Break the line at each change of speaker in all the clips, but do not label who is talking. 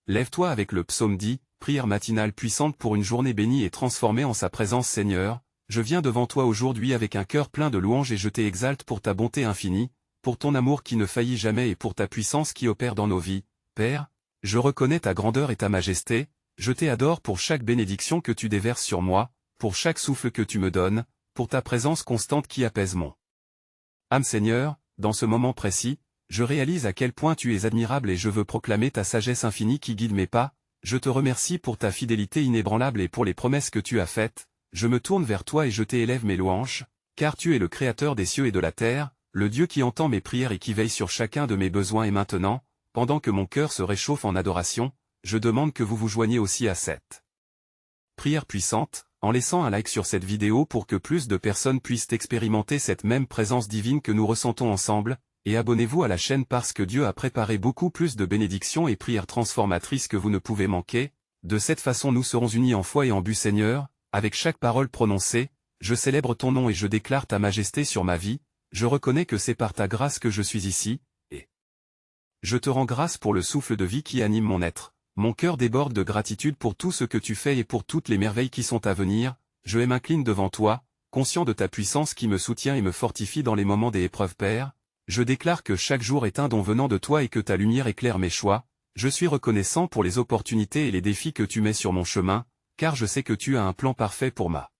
Lève-toi avec le psaume 10, prière matinale puissante pour une journée bénie et transformée en sa présence. Seigneur, je viens devant toi aujourd'hui avec un cœur plein de louanges et je t'exalte pour ta bonté infinie, pour ton amour qui ne faillit jamais et pour ta puissance qui opère dans nos vies. Père, je reconnais ta grandeur et ta majesté, je t'adore pour chaque bénédiction que tu déverses sur moi, pour chaque souffle que tu me donnes, pour ta présence constante qui apaise mon âme. Seigneur, dans ce moment précis, je réalise à quel point tu es admirable et je veux proclamer ta sagesse infinie qui guide mes pas. Je te remercie pour ta fidélité inébranlable et pour les promesses que tu as faites. Je me tourne vers toi et je t'élève mes louanges, car tu es le Créateur des cieux et de la terre, le Dieu qui entend mes prières et qui veille sur chacun de mes besoins. Et maintenant, pendant que mon cœur se réchauffe en adoration, je demande que vous vous joigniez aussi à cette prière puissante, en laissant un like sur cette vidéo pour que plus de personnes puissent expérimenter cette même présence divine que nous ressentons ensemble, et abonnez-vous à la chaîne parce que Dieu a préparé beaucoup plus de bénédictions et prières transformatrices que vous ne pouvez manquer. De cette façon nous serons unis en foi et en but. Seigneur, avec chaque parole prononcée, je célèbre ton nom et je déclare ta majesté sur ma vie. Je reconnais que c'est par ta grâce que je suis ici, et je te rends grâce pour le souffle de vie qui anime mon être. Mon cœur déborde de gratitude pour tout ce que tu fais et pour toutes les merveilles qui sont à venir. Je m'incline devant toi, conscient de ta puissance qui me soutient et me fortifie dans les moments des épreuves. Père, je déclare que chaque jour est un don venant de toi et que ta lumière éclaire mes choix. Je suis reconnaissant pour les opportunités et les défis que tu mets sur mon chemin, car je sais que tu as un plan parfait pour ma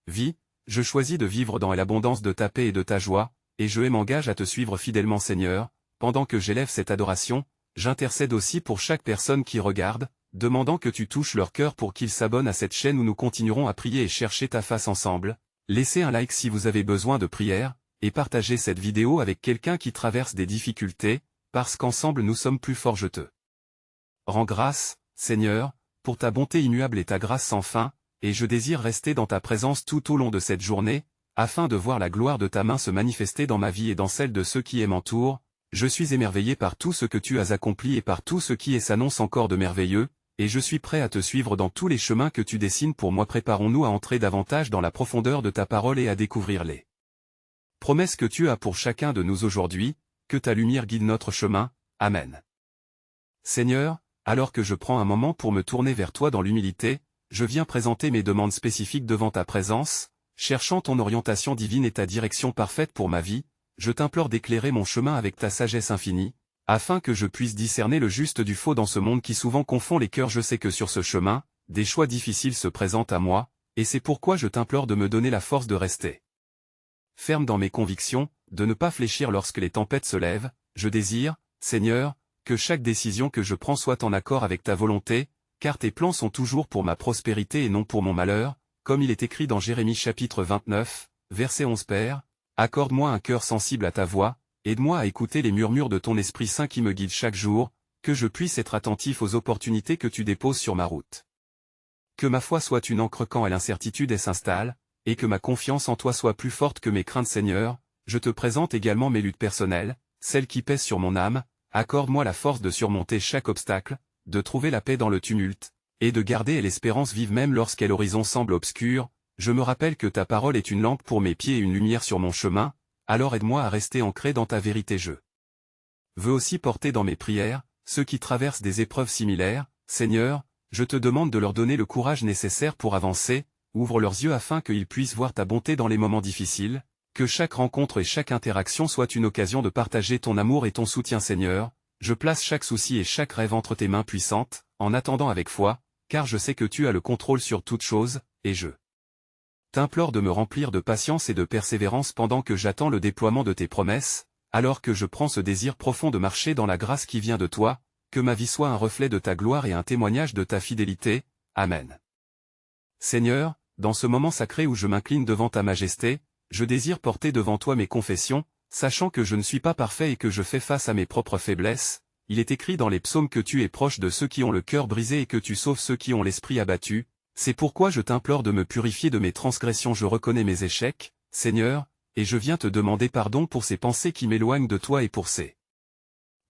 vie. Je choisis de vivre dans l'abondance de ta paix et de ta joie, et je m'engage à te suivre fidèlement. Seigneur, pendant que j'élève cette adoration, j'intercède aussi pour chaque personne qui regarde, demandant que tu touches leur cœur pour qu'ils s'abonnent à cette chaîne où nous continuerons à prier et chercher ta face ensemble. Laissez un like si vous avez besoin de prière, et partagez cette vidéo avec quelqu'un qui traverse des difficultés, parce qu'ensemble nous sommes plus forts. Je te rends grâce, Seigneur, pour ta bonté immuable et ta grâce sans fin, et je désire rester dans ta présence tout au long de cette journée, afin de voir la gloire de ta main se manifester dans ma vie et dans celle de ceux qui m'entourent. Je suis émerveillé par tout ce que tu as accompli et par tout ce qui s'annonce encore de merveilleux, et je suis prêt à te suivre dans tous les chemins que tu dessines pour moi. Préparons-nous à entrer davantage dans la profondeur de ta parole et à découvrir les promesses que tu as pour chacun de nous aujourd'hui. Que ta lumière guide notre chemin. Amen. Seigneur, alors que je prends un moment pour me tourner vers toi dans l'humilité, je viens présenter mes demandes spécifiques devant ta présence, cherchant ton orientation divine et ta direction parfaite pour ma vie. Je t'implore d'éclairer mon chemin avec ta sagesse infinie, afin que je puisse discerner le juste du faux dans ce monde qui souvent confond les cœurs. Je sais que sur ce chemin, des choix difficiles se présentent à moi, et c'est pourquoi je t'implore de me donner la force de rester ferme dans mes convictions, de ne pas fléchir lorsque les tempêtes se lèvent. Je désire, Seigneur, que chaque décision que je prends soit en accord avec ta volonté, car tes plans sont toujours pour ma prospérité et non pour mon malheur, comme il est écrit dans Jérémie chapitre 29, verset 11. Père, accorde-moi un cœur sensible à ta voix, aide-moi à écouter les murmures de ton Esprit Saint qui me guide chaque jour, que je puisse être attentif aux opportunités que tu déposes sur ma route. Que ma foi soit une ancre quand l'incertitude s'installe, et que ma confiance en toi soit plus forte que mes craintes. Seigneur, je te présente également mes luttes personnelles, celles qui pèsent sur mon âme. Accorde-moi la force de surmonter chaque obstacle, de trouver la paix dans le tumulte, et de garder l'espérance vive même lorsque l'horizon semble obscur. Je me rappelle que ta parole est une lampe pour mes pieds et une lumière sur mon chemin, alors aide-moi à rester ancré dans ta vérité. Je veux aussi porter dans mes prières ceux qui traversent des épreuves similaires. Seigneur, je te demande de leur donner le courage nécessaire pour avancer. Ouvre leurs yeux afin qu'ils puissent voir ta bonté dans les moments difficiles, que chaque rencontre et chaque interaction soit une occasion de partager ton amour et ton soutien. Seigneur, je place chaque souci et chaque rêve entre tes mains puissantes, en attendant avec foi, car je sais que tu as le contrôle sur toutes choses, et je t'implore de me remplir de patience et de persévérance pendant que j'attends le déploiement de tes promesses, alors que je prends ce désir profond de marcher dans la grâce qui vient de toi, que ma vie soit un reflet de ta gloire et un témoignage de ta fidélité. Amen. Seigneur, dans ce moment sacré où je m'incline devant ta majesté, je désire porter devant toi mes confessions, sachant que je ne suis pas parfait et que je fais face à mes propres faiblesses. Il est écrit dans les psaumes que tu es proche de ceux qui ont le cœur brisé et que tu sauves ceux qui ont l'esprit abattu. C'est pourquoi je t'implore de me purifier de mes transgressions. Je reconnais mes échecs, Seigneur, et je viens te demander pardon pour ces pensées qui m'éloignent de toi et pour ces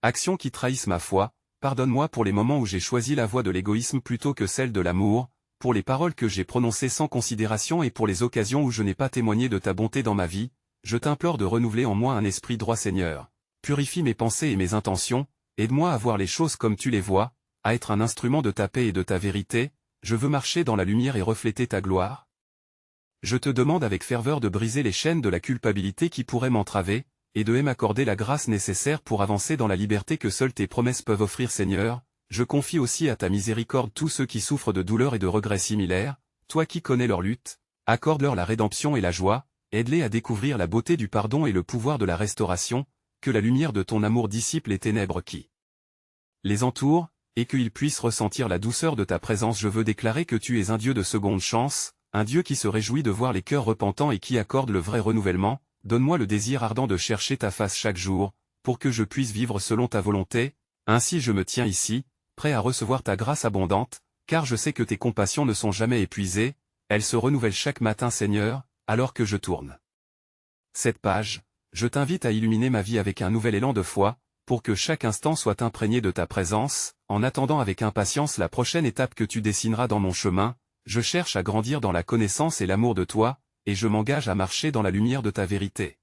actions qui trahissent ma foi. Pardonne-moi pour les moments où j'ai choisi la voie de l'égoïsme plutôt que celle de l'amour, pour les paroles que j'ai prononcées sans considération et pour les occasions où je n'ai pas témoigné de ta bonté dans ma vie. Je t'implore de renouveler en moi un esprit droit. Seigneur, purifie mes pensées et mes intentions, aide-moi à voir les choses comme tu les vois, à être un instrument de ta paix et de ta vérité, je veux marcher dans la lumière et refléter ta gloire. Je te demande avec ferveur de briser les chaînes de la culpabilité qui pourraient m'entraver, et de m'accorder la grâce nécessaire pour avancer dans la liberté que seules tes promesses peuvent offrir Seigneur. Je confie aussi à ta miséricorde tous ceux qui souffrent de douleurs et de regrets similaires, toi qui connais leur lutte, accorde-leur la rédemption et la joie, aide-les à découvrir la beauté du pardon et le pouvoir de la restauration, que la lumière de ton amour dissipe les ténèbres qui les entourent, et qu'ils puissent ressentir la douceur de ta présence. Je veux déclarer que tu es un Dieu de seconde chance, un Dieu qui se réjouit de voir les cœurs repentants et qui accorde le vrai renouvellement. Donne-moi le désir ardent de chercher ta face chaque jour, pour que je puisse vivre selon ta volonté. Ainsi je me tiens ici, prêt à recevoir ta grâce abondante, car je sais que tes compassions ne sont jamais épuisées, elles se renouvellent chaque matin Seigneur, alors que je tourne cette page. Je t'invite à illuminer ma vie avec un nouvel élan de foi, pour que chaque instant soit imprégné de ta présence. En attendant avec impatience la prochaine étape que tu dessineras dans mon chemin, je cherche à grandir dans la connaissance et l'amour de toi, et je m'engage à marcher dans la lumière de ta vérité.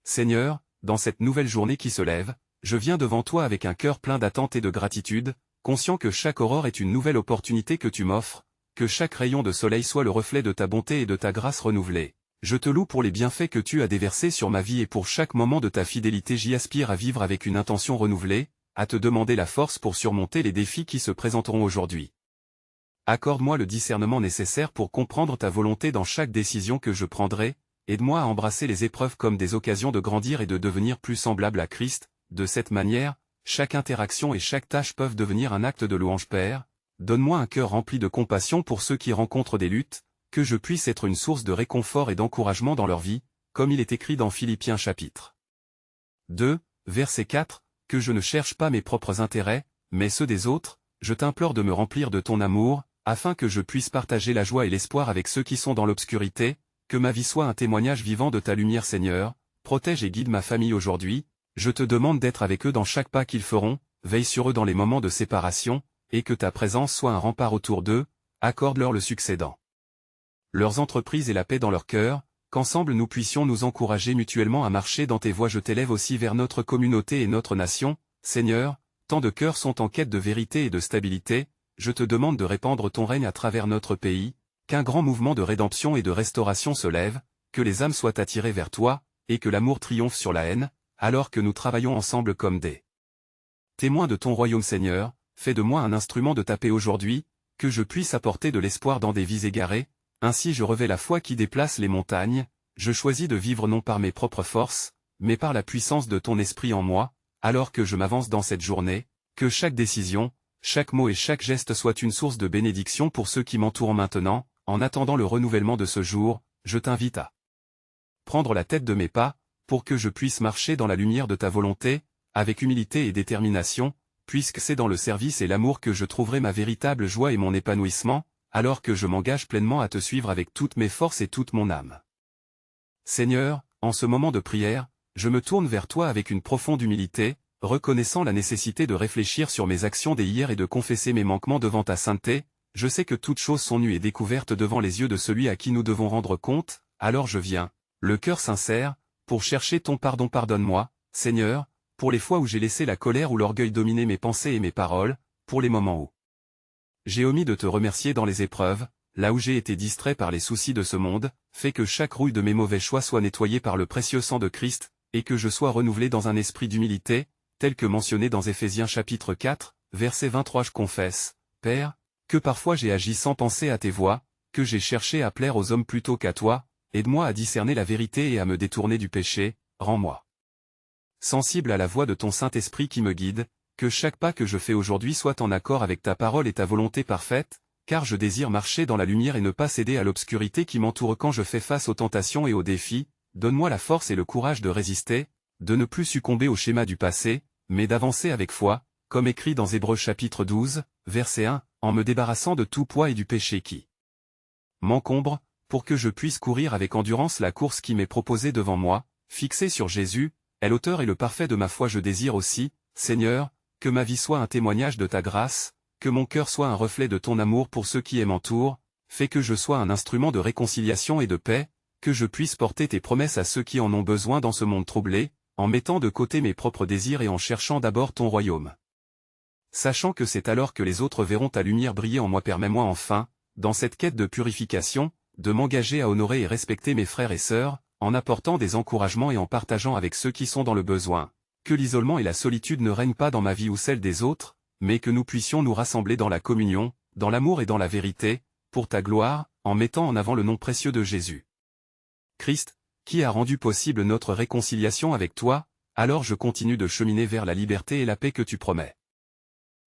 Seigneur, dans cette nouvelle journée qui se lève, je viens devant toi avec un cœur plein d'attente et de gratitude, conscient que chaque aurore est une nouvelle opportunité que tu m'offres, que chaque rayon de soleil soit le reflet de ta bonté et de ta grâce renouvelée. Je te loue pour les bienfaits que tu as déversés sur ma vie et pour chaque moment de ta fidélité. J'y aspire à vivre avec une intention renouvelée, à te demander la force pour surmonter les défis qui se présenteront aujourd'hui. Accorde-moi le discernement nécessaire pour comprendre ta volonté dans chaque décision que je prendrai, aide-moi à embrasser les épreuves comme des occasions de grandir et de devenir plus semblable à Christ. De cette manière, chaque interaction et chaque tâche peuvent devenir un acte de louange. Père, donne-moi un cœur rempli de compassion pour ceux qui rencontrent des luttes, que je puisse être une source de réconfort et d'encouragement dans leur vie, comme il est écrit dans Philippiens chapitre 2, verset 4, que je ne cherche pas mes propres intérêts, mais ceux des autres. Je t'implore de me remplir de ton amour, afin que je puisse partager la joie et l'espoir avec ceux qui sont dans l'obscurité, que ma vie soit un témoignage vivant de ta lumière Seigneur. Protège et guide ma famille aujourd'hui, je te demande d'être avec eux dans chaque pas qu'ils feront, veille sur eux dans les moments de séparation, et que ta présence soit un rempart autour d'eux, accorde-leur le succès dans leurs entreprises et la paix dans leur cœur, qu'ensemble nous puissions nous encourager mutuellement à marcher dans tes voies. Je t'élève aussi vers notre communauté et notre nation, Seigneur, tant de cœurs sont en quête de vérité et de stabilité, je te demande de répandre ton règne à travers notre pays, qu'un grand mouvement de rédemption et de restauration se lève, que les âmes soient attirées vers toi, et que l'amour triomphe sur la haine, alors que nous travaillons ensemble comme des témoins de ton royaume Seigneur. Fais de moi un instrument de ta paix aujourd'hui, que je puisse apporter de l'espoir dans des vies égarées. Ainsi je revais la foi qui déplace les montagnes, je choisis de vivre non par mes propres forces, mais par la puissance de ton esprit en moi, alors que je m'avance dans cette journée, que chaque décision, chaque mot et chaque geste soit une source de bénédiction pour ceux qui m'entourent maintenant. En attendant le renouvellement de ce jour, je t'invite à prendre la tête de mes pas, pour que je puisse marcher dans la lumière de ta volonté, avec humilité et détermination, puisque c'est dans le service et l'amour que je trouverai ma véritable joie et mon épanouissement, alors que je m'engage pleinement à te suivre avec toutes mes forces et toute mon âme. Seigneur, en ce moment de prière, je me tourne vers toi avec une profonde humilité, reconnaissant la nécessité de réfléchir sur mes actions d'hier et de confesser mes manquements devant ta sainteté. Je sais que toutes choses sont nues et découvertes devant les yeux de celui à qui nous devons rendre compte, alors je viens, le cœur sincère, pour chercher ton pardon. Pardonne-moi, Seigneur, pour les fois où j'ai laissé la colère ou l'orgueil dominer mes pensées et mes paroles, pour les moments où j'ai omis de te remercier dans les épreuves, là où j'ai été distrait par les soucis de ce monde. Fais que chaque rouille de mes mauvais choix soit nettoyée par le précieux sang de Christ, et que je sois renouvelé dans un esprit d'humilité, tel que mentionné dans Éphésiens chapitre 4, verset 23. Je confesse, Père, que parfois j'ai agi sans penser à tes voies, que j'ai cherché à plaire aux hommes plutôt qu'à toi. Aide-moi à discerner la vérité et à me détourner du péché. Rends-moi sensible à la voix de ton Saint-Esprit qui me guide, que chaque pas que je fais aujourd'hui soit en accord avec ta parole et ta volonté parfaite, car je désire marcher dans la lumière et ne pas céder à l'obscurité qui m'entoure quand je fais face aux tentations et aux défis. Donne-moi la force et le courage de résister, de ne plus succomber au schéma du passé, mais d'avancer avec foi, comme écrit dans Hébreux chapitre 12, verset 1, en me débarrassant de tout poids et du péché qui m'encombre, pour que je puisse courir avec endurance la course qui m'est proposée devant moi, fixée sur Jésus, est l'auteur et le parfait de ma foi. Je désire aussi, Seigneur, que ma vie soit un témoignage de ta grâce, que mon cœur soit un reflet de ton amour pour ceux qui m'entourent. Fais que je sois un instrument de réconciliation et de paix, que je puisse porter tes promesses à ceux qui en ont besoin dans ce monde troublé, en mettant de côté mes propres désirs et en cherchant d'abord ton royaume. sachant que c'est alors que les autres verront ta lumière briller en moi. Permets-moi enfin, dans cette quête de purification, de m'engager à honorer et respecter mes frères et sœurs, en apportant des encouragements et en partageant avec ceux qui sont dans le besoin. Que l'isolement et la solitude ne règnent pas dans ma vie ou celle des autres, mais que nous puissions nous rassembler dans la communion, dans l'amour et dans la vérité, pour ta gloire, en mettant en avant le nom précieux de Jésus. Christ, qui a rendu possible notre réconciliation avec toi, alors je continue de cheminer vers la liberté et la paix que tu promets.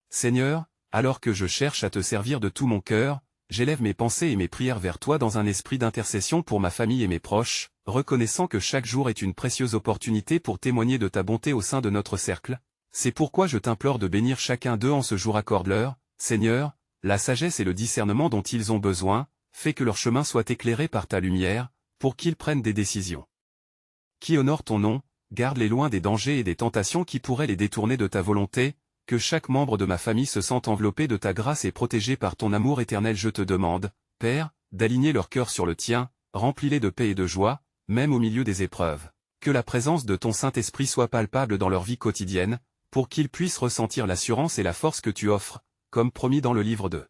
Seigneur, alors que je cherche à te servir de tout mon cœur, j'élève mes pensées et mes prières vers toi dans un esprit d'intercession pour ma famille et mes proches, reconnaissant que chaque jour est une précieuse opportunité pour témoigner de ta bonté au sein de notre cercle. C'est pourquoi je t'implore de bénir chacun d'eux en ce jour. Accorde-leur, Seigneur, la sagesse et le discernement dont ils ont besoin, fais que leur chemin soit éclairé par ta lumière, pour qu'ils prennent des décisions qui honorent ton nom, garde-les loin des dangers et des tentations qui pourraient les détourner de ta volonté, que chaque membre de ma famille se sente enveloppé de ta grâce et protégé par ton amour éternel. Je te demande, Père, d'aligner leur cœur sur le tien, remplis-les de paix et de joie, même au milieu des épreuves. Que la présence de ton Saint-Esprit soit palpable dans leur vie quotidienne, pour qu'ils puissent ressentir l'assurance et la force que tu offres, comme promis dans le livre de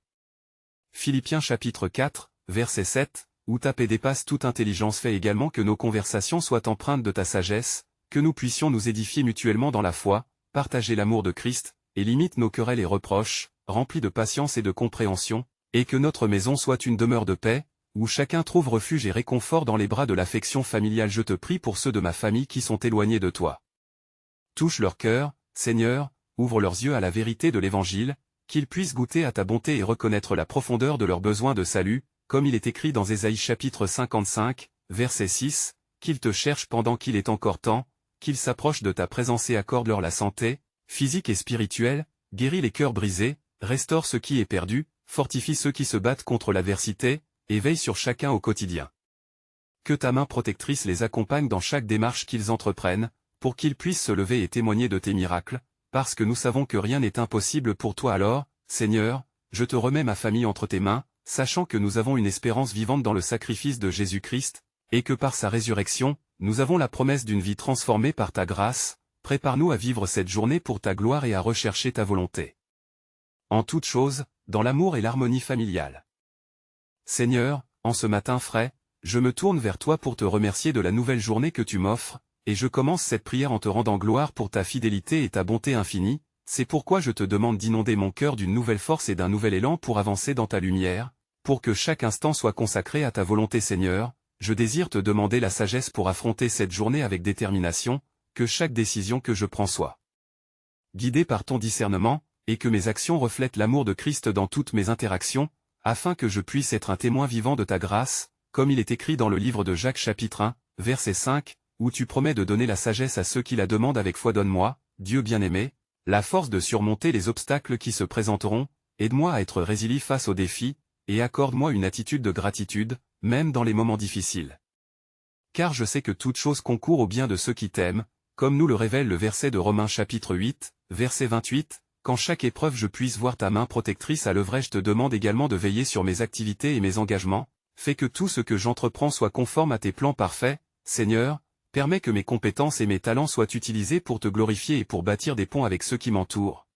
Philippiens chapitre 4, verset 7, où ta paix dépasse toute intelligence. Fais également que nos conversations soient empreintes de ta sagesse, que nous puissions nous édifier mutuellement dans la foi, partager l'amour de Christ, et limite nos querelles et reproches, remplis de patience et de compréhension, et que notre maison soit une demeure de paix, où chacun trouve refuge et réconfort dans les bras de l'affection familiale. Je te prie pour ceux de ma famille qui sont éloignés de toi. Touche leur cœur, Seigneur, ouvre leurs yeux à la vérité de l'Évangile, qu'ils puissent goûter à ta bonté et reconnaître la profondeur de leurs besoins de salut, comme il est écrit dans Ésaïe chapitre 55, verset 6, qu'ils te cherchent pendant qu'il est encore temps, qu'ils s'approchent de ta présence et accorde-leur la santé, physique et spirituelle, guéris les cœurs brisés, restaure ce qui est perdu, fortifie ceux qui se battent contre l'adversité, et veille sur chacun au quotidien. Que ta main protectrice les accompagne dans chaque démarche qu'ils entreprennent, pour qu'ils puissent se lever et témoigner de tes miracles, parce que nous savons que rien n'est impossible pour toi. Alors, Seigneur, je te remets ma famille entre tes mains, sachant que nous avons une espérance vivante dans le sacrifice de Jésus-Christ, et que par sa résurrection, nous avons la promesse d'une vie transformée par ta grâce. Prépare-nous à vivre cette journée pour ta gloire et à rechercher ta volonté. En toute chose, dans l'amour et l'harmonie familiale. Seigneur, en ce matin frais, je me tourne vers toi pour te remercier de la nouvelle journée que tu m'offres, et je commence cette prière en te rendant gloire pour ta fidélité et ta bonté infinie. C'est pourquoi je te demande d'inonder mon cœur d'une nouvelle force et d'un nouvel élan pour avancer dans ta lumière, pour que chaque instant soit consacré à ta volonté. Seigneur, je désire te demander la sagesse pour affronter cette journée avec détermination, que chaque décision que je prends soit guidée par ton discernement, et que mes actions reflètent l'amour de Christ dans toutes mes interactions, afin que je puisse être un témoin vivant de ta grâce, comme il est écrit dans le livre de Jacques chapitre 1, verset 5, où tu promets de donner la sagesse à ceux qui la demandent avec foi. Donne-moi, Dieu bien-aimé, la force de surmonter les obstacles qui se présenteront, aide-moi à être résilient face aux défis, et accorde-moi une attitude de gratitude, même dans les moments difficiles. Car je sais que toute chose concourt au bien de ceux qui t'aiment, comme nous le révèle le verset de Romains chapitre 8, verset 28, quand chaque épreuve je puisse voir ta main protectrice à l'œuvre. Je te demande également de veiller sur mes activités et mes engagements, fais que tout ce que j'entreprends soit conforme à tes plans parfaits. Seigneur, permets que mes compétences et mes talents soient utilisés pour te glorifier et pour bâtir des ponts avec ceux qui m'entourent.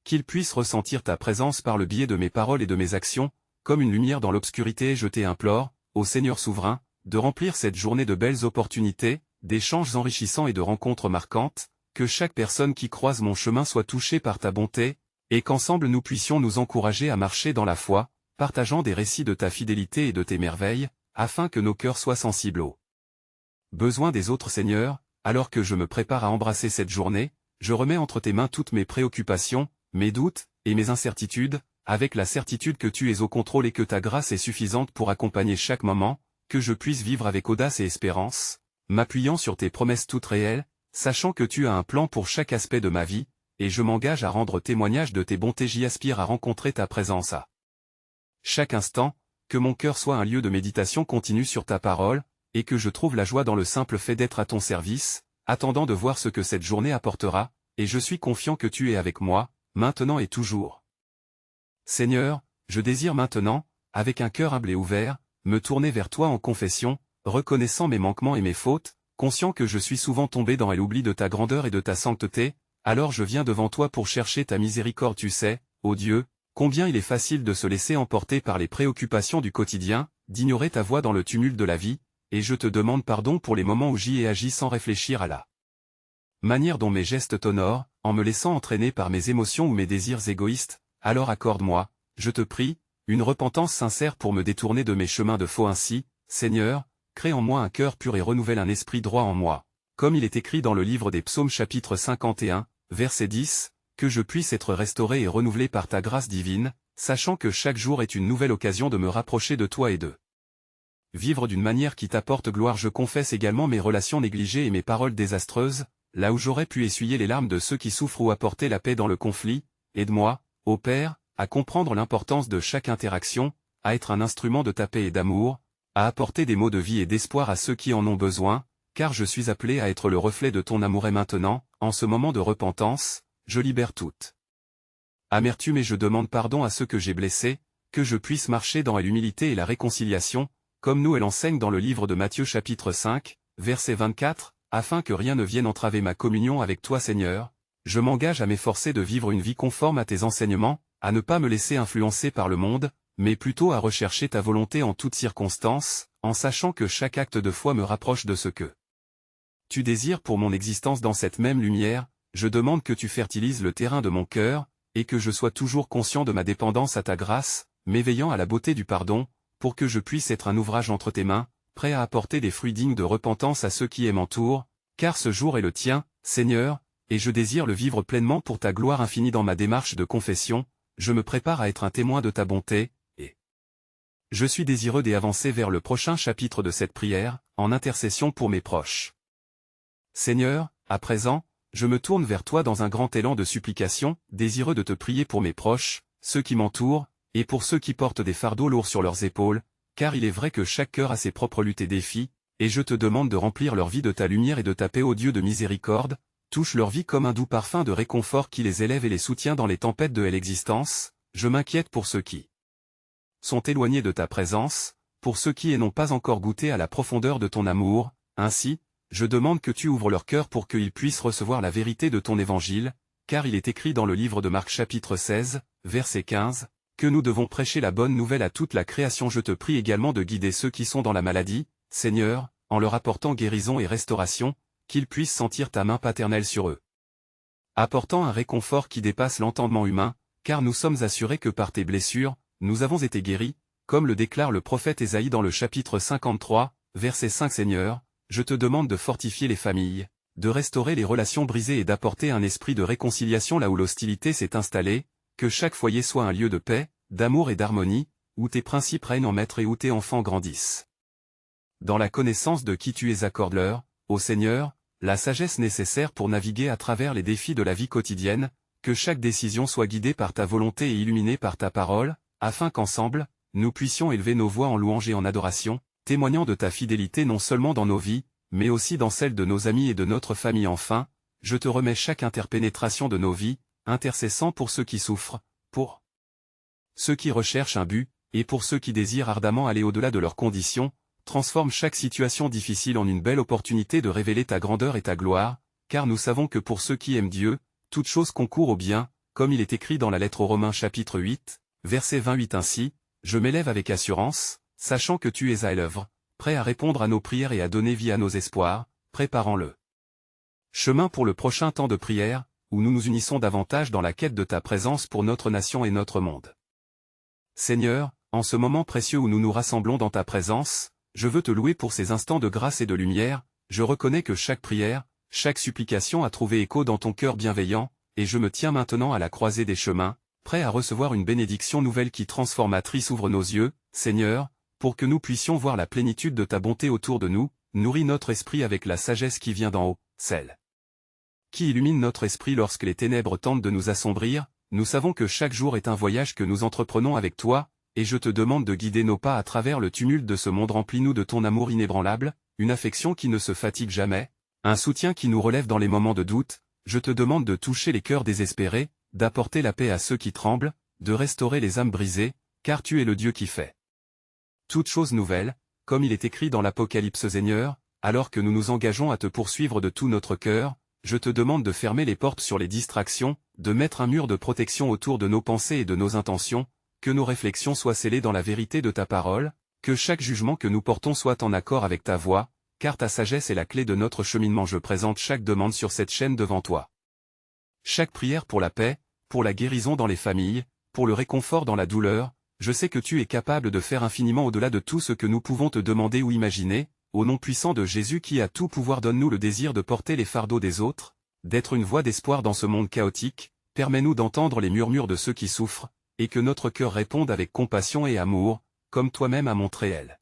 Qu'ils puissent ressentir ta présence par le biais de mes paroles et de mes actions, comme une lumière dans l'obscurité. Je t'implore, ô Seigneur souverain, de remplir cette journée de belles opportunités, d'échanges enrichissants et de rencontres marquantes, que chaque personne qui croise mon chemin soit touchée par ta bonté, et qu'ensemble nous puissions nous encourager à marcher dans la foi, partageant des récits de ta fidélité et de tes merveilles, afin que nos cœurs soient sensibles aux besoins des autres. Seigneur, alors que je me prépare à embrasser cette journée, je remets entre tes mains toutes mes préoccupations, mes doutes, et mes incertitudes, avec la certitude que tu es au contrôle et que ta grâce est suffisante pour accompagner chaque moment, que je puisse vivre avec audace et espérance, m'appuyant sur tes promesses toutes réelles, sachant que tu as un plan pour chaque aspect de ma vie, et je m'engage à rendre témoignage de tes bontés. J'y aspire à rencontrer ta présence à chaque instant, que mon cœur soit un lieu de méditation continue sur ta parole, et que je trouve la joie dans le simple fait d'être à ton service, attendant de voir ce que cette journée apportera, et je suis confiant que tu es avec moi, maintenant et toujours. Seigneur, je désire maintenant, avec un cœur humble et ouvert, me tourner vers toi en confession, reconnaissant mes manquements et mes fautes, conscient que je suis souvent tombé dans l'oubli de ta grandeur et de ta sainteté. alors je viens devant toi pour chercher ta miséricorde. Tu sais, ô Dieu, combien il est facile de se laisser emporter par les préoccupations du quotidien, d'ignorer ta voix dans le tumulte de la vie, et je te demande pardon pour les moments où j'y ai agi sans réfléchir à la manière dont mes gestes t'honorent, en me laissant entraîner par mes émotions ou mes désirs égoïstes. Alors accorde-moi, je te prie, une repentance sincère pour me détourner de mes chemins de faux. Ainsi, Seigneur, crée en moi un cœur pur et renouvelle un esprit droit en moi. Comme il est écrit dans le livre des Psaumes chapitre 51, verset 10, que je puisse être restauré et renouvelé par ta grâce divine, sachant que chaque jour est une nouvelle occasion de me rapprocher de toi et de vivre d'une manière qui t'apporte gloire. Je confesse également mes relations négligées et mes paroles désastreuses, là où j'aurais pu essuyer les larmes de ceux qui souffrent ou apporter la paix dans le conflit. Aide-moi, ô Père, à comprendre l'importance de chaque interaction, à être un instrument de ta paix et d'amour, à apporter des mots de vie et d'espoir à ceux qui en ont besoin, car je suis appelé à être le reflet de ton amour. Et maintenant, en ce moment de repentance, je libère toute amertume et je demande pardon à ceux que j'ai blessés, que je puisse marcher dans l'humilité et la réconciliation, comme nous elle enseigne dans le livre de Matthieu chapitre 5, verset 24, afin que rien ne vienne entraver ma communion avec toi. Seigneur, je m'engage à m'efforcer de vivre une vie conforme à tes enseignements, à ne pas me laisser influencer par le monde, mais plutôt à rechercher ta volonté en toutes circonstances, en sachant que chaque acte de foi me rapproche de ce que tu désires pour mon existence. Dans cette même lumière, je demande que tu fertilises le terrain de mon cœur, et que je sois toujours conscient de ma dépendance à ta grâce, m'éveillant à la beauté du pardon, pour que je puisse être un ouvrage entre tes mains, prêt à apporter des fruits dignes de repentance à ceux qui m'entourent, car ce jour est le tien, Seigneur, et je désire le vivre pleinement pour ta gloire infinie. Dans ma démarche de confession, je me prépare à être un témoin de ta bonté, et je suis désireux d'avancer vers le prochain chapitre de cette prière, en intercession pour mes proches. Seigneur, à présent, je me tourne vers toi dans un grand élan de supplication, désireux de te prier pour mes proches, ceux qui m'entourent, et pour ceux qui portent des fardeaux lourds sur leurs épaules, car il est vrai que chaque cœur a ses propres luttes et défis, et je te demande de remplir leur vie de ta lumière et de ta paix. Ô Dieu de miséricorde, touche leur vie comme un doux parfum de réconfort qui les élève et les soutient dans les tempêtes de l'existence. Je m'inquiète pour ceux qui sont éloignés de ta présence, pour ceux qui n'ont pas encore goûté à la profondeur de ton amour. Ainsi, je demande que tu ouvres leur cœur pour qu'ils puissent recevoir la vérité de ton évangile, car il est écrit dans le livre de Marc chapitre 16, verset 15, que nous devons prêcher la bonne nouvelle à toute la création. Je te prie également de guider ceux qui sont dans la maladie, Seigneur, en leur apportant guérison et restauration, qu'ils puissent sentir ta main paternelle sur eux, apportant un réconfort qui dépasse l'entendement humain, car nous sommes assurés que par tes blessures, nous avons été guéris, comme le déclare le prophète Ésaïe dans le chapitre 53, verset 5. Seigneur, je te demande de fortifier les familles, de restaurer les relations brisées et d'apporter un esprit de réconciliation là où l'hostilité s'est installée, que chaque foyer soit un lieu de paix, d'amour et d'harmonie, où tes principes règnent en maître et où tes enfants grandissent dans la connaissance de qui tu es. Accorde-leur, ô Seigneur, la sagesse nécessaire pour naviguer à travers les défis de la vie quotidienne, que chaque décision soit guidée par ta volonté et illuminée par ta parole, afin qu'ensemble, nous puissions élever nos voix en louange et en adoration, témoignant de ta fidélité non seulement dans nos vies, mais aussi dans celles de nos amis et de notre famille. Enfin, je te remets chaque interpénétration de nos vies, intercessant pour ceux qui souffrent, pour ceux qui recherchent un but, et pour ceux qui désirent ardemment aller au-delà de leurs conditions. Transforme chaque situation difficile en une belle opportunité de révéler ta grandeur et ta gloire, car nous savons que pour ceux qui aiment Dieu, toute chose concourt au bien, comme il est écrit dans la lettre aux Romains chapitre 8, verset 28. Ainsi, je m'élève avec assurance, sachant que tu es à l'œuvre, prêt à répondre à nos prières et à donner vie à nos espoirs, préparant le chemin pour le prochain temps de prière, où nous nous unissons davantage dans la quête de ta présence pour notre nation et notre monde. Seigneur, en ce moment précieux où nous nous rassemblons dans ta présence, je veux te louer pour ces instants de grâce et de lumière. Je reconnais que chaque prière, chaque supplication a trouvé écho dans ton cœur bienveillant, et je me tiens maintenant à la croisée des chemins, prêt à recevoir une bénédiction nouvelle qui transformatrice. Ouvre nos yeux, Seigneur, pour que nous puissions voir la plénitude de ta bonté autour de nous, nourris notre esprit avec la sagesse qui vient d'en haut, celle qui illumine notre esprit lorsque les ténèbres tentent de nous assombrir. Nous savons que chaque jour est un voyage que nous entreprenons avec toi, et je te demande de guider nos pas à travers le tumulte de ce monde. Remplis-nous de ton amour inébranlable, une affection qui ne se fatigue jamais, un soutien qui nous relève dans les moments de doute. Je te demande de toucher les cœurs désespérés, d'apporter la paix à ceux qui tremblent, de restaurer les âmes brisées, car tu es le Dieu qui fait toute chose nouvelle, comme il est écrit dans l'Apocalypse. Seigneur, alors que nous nous engageons à te poursuivre de tout notre cœur, je te demande de fermer les portes sur les distractions, de mettre un mur de protection autour de nos pensées et de nos intentions, que nos réflexions soient scellées dans la vérité de ta parole, que chaque jugement que nous portons soit en accord avec ta voix, car ta sagesse est la clé de notre cheminement. Je présente chaque demande sur cette chaîne devant toi. Chaque prière pour la paix, pour la guérison dans les familles, pour le réconfort dans la douleur, je sais que tu es capable de faire infiniment au-delà de tout ce que nous pouvons te demander ou imaginer. Au nom puissant de Jésus qui a tout pouvoir, donne-nous le désir de porter les fardeaux des autres, d'être une voix d'espoir dans ce monde chaotique, permets-nous d'entendre les murmures de ceux qui souffrent, et que notre cœur réponde avec compassion et amour, comme toi-même as montré elle.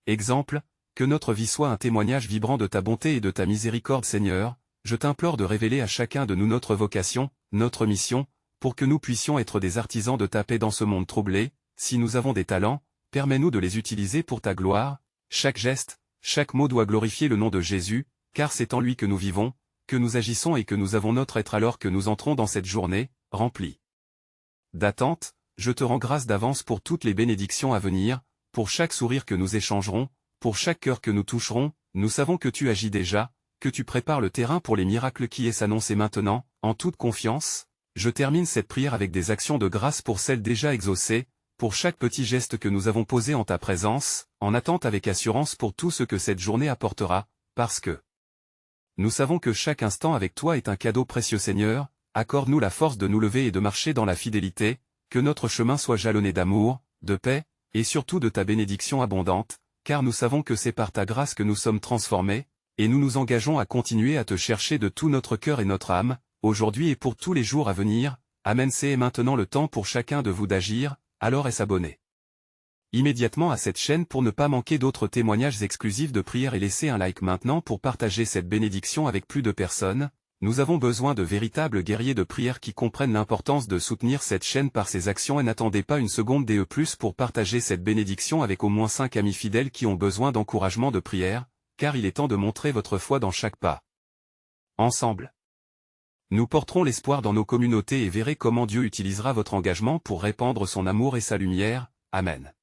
Exemple, que notre vie soit un témoignage vibrant de ta bonté et de ta miséricorde. Seigneur, je t'implore de révéler à chacun de nous notre vocation, notre mission, pour que nous puissions être des artisans de ta paix dans ce monde troublé. Si nous avons des talents, permets-nous de les utiliser pour ta gloire. Chaque geste, chaque mot doit glorifier le nom de Jésus, car c'est en lui que nous vivons, que nous agissons et que nous avons notre être. Alors que nous entrons dans cette journée, remplie d'attente, je te rends grâce d'avance pour toutes les bénédictions à venir, pour chaque sourire que nous échangerons, pour chaque cœur que nous toucherons. Nous savons que tu agis déjà, que tu prépares le terrain pour les miracles qui s'annoncent. Et maintenant, en toute confiance, je termine cette prière avec des actions de grâce pour celles déjà exaucées, pour chaque petit geste que nous avons posé en ta présence, en attente avec assurance pour tout ce que cette journée apportera, parce que nous savons que chaque instant avec toi est un cadeau précieux. Seigneur, accorde-nous la force de nous lever et de marcher dans la fidélité, que notre chemin soit jalonné d'amour, de paix, et surtout de ta bénédiction abondante, car nous savons que c'est par ta grâce que nous sommes transformés, et nous nous engageons à continuer à te chercher de tout notre cœur et notre âme, aujourd'hui et pour tous les jours à venir. Amen. C'est maintenant le temps pour chacun de vous d'agir, alors et s'abonner immédiatement à cette chaîne pour ne pas manquer d'autres témoignages exclusifs de prière et laisser un like maintenant pour partager cette bénédiction avec plus de personnes. Nous avons besoin de véritables guerriers de prière qui comprennent l'importance de soutenir cette chaîne par ses actions et n'attendez pas une seconde de plus pour partager cette bénédiction avec au moins 5 amis fidèles qui ont besoin d'encouragement de prière, car il est temps de montrer votre foi dans chaque pas. Ensemble, nous porterons l'espoir dans nos communautés et verrez comment Dieu utilisera votre engagement pour répandre son amour et sa lumière. Amen.